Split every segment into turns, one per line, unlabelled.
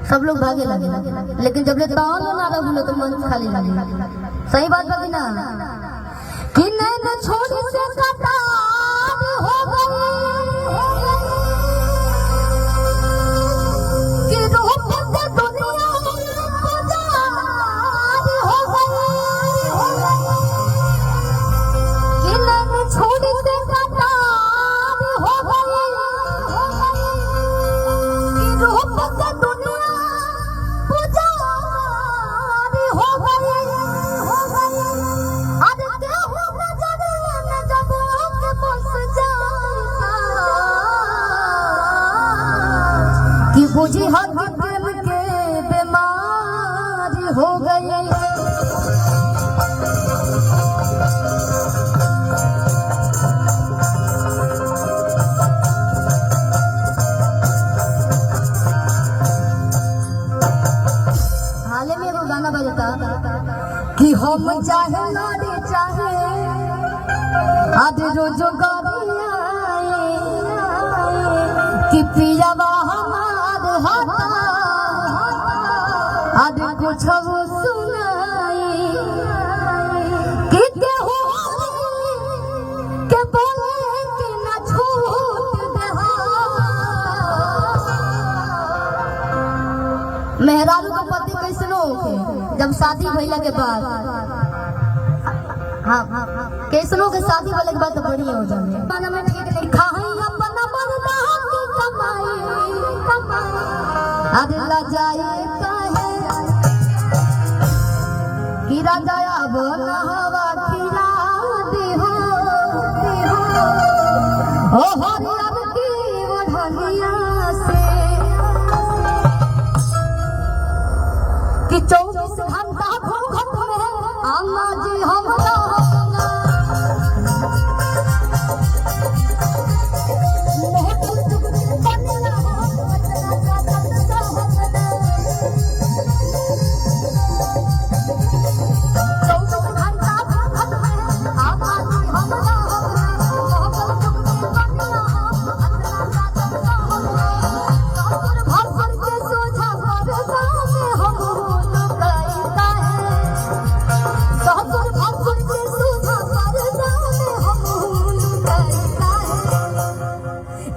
सब लोग भागे लगे, लेकिन जब ले ताल ना रहो तो मन खाली लगे। सही बात बाकी ना कि नैन छोड़ी से कटार हो गई कि रूप से दुनिया गुजार हो गई कि नैन छोड़ी से कटार हो गई कि रूप से दुनिया गुजार हो गई। आज केहू नजर न जब के बस जाता कि बुझी हर प्रेम के बीमारी हो गई। हाल में एगो गाना बजता कि हम चाहे नारी चाहे आज रोज गाड़िया कि पियावा हमार हाथा आज कुछ सुनाई कि केहू के बोले कि ना छूट देहा। मेहरारू का पति कैसनो जब शादी भइला के बाद, हाँ कैसनो के शादी वाले के बाद तो बढ़िया हो जाए। माना में ठीक नहीं खाई अपना मर्दा की कमाई आज लजाए काहे कि राजा बोला हवा खिला दे हो ओ हरियर की ओढ़निया से कि 24 घंटा घूंघट में अम्मा जी हम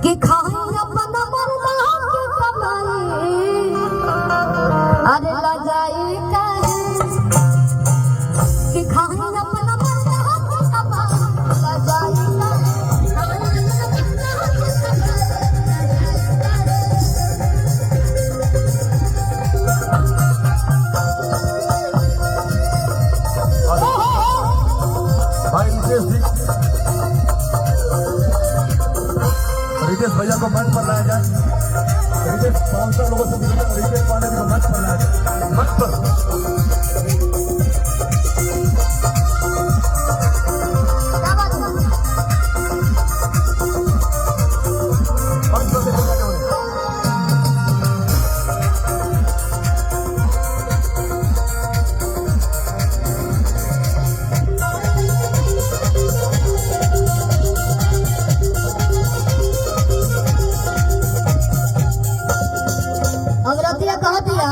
कि खाई अपना मर्दा की कमाई अरे लजाई काहे कि खाई अपना मर्दा की कमाई लजाई
रितेश भैया को मंच पर लाया जाए। रितेश स्पॉन्सर लोगों से रितेश पांडे को मंच पर लाया जाए। मंच पर
अगरतिया कह दिया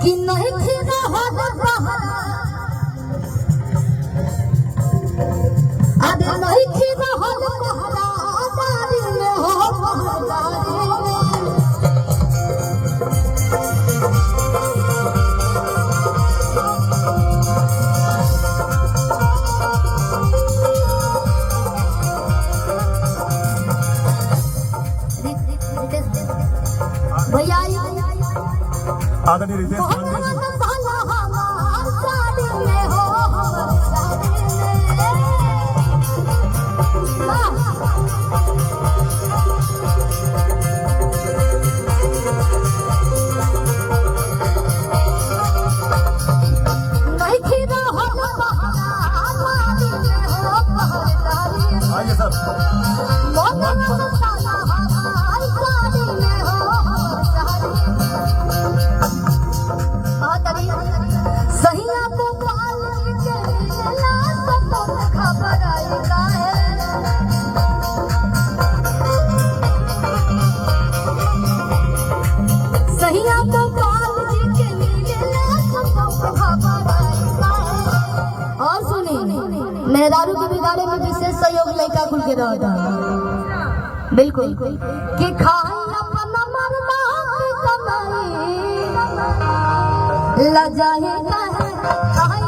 कि नहीं खीरा हद बहरा अरे नहीं खीरा हद बहरा दारी में हो बहदारी भैया
आदरणीय रितेश पांडे जी आइए सर मंच पर
मेरे दारू के बिगाड़े में विशेष सहयोग लड़का खुल के रहा था बिल्कुल कि खाई अपना मरना कमाई लजाए का है खाई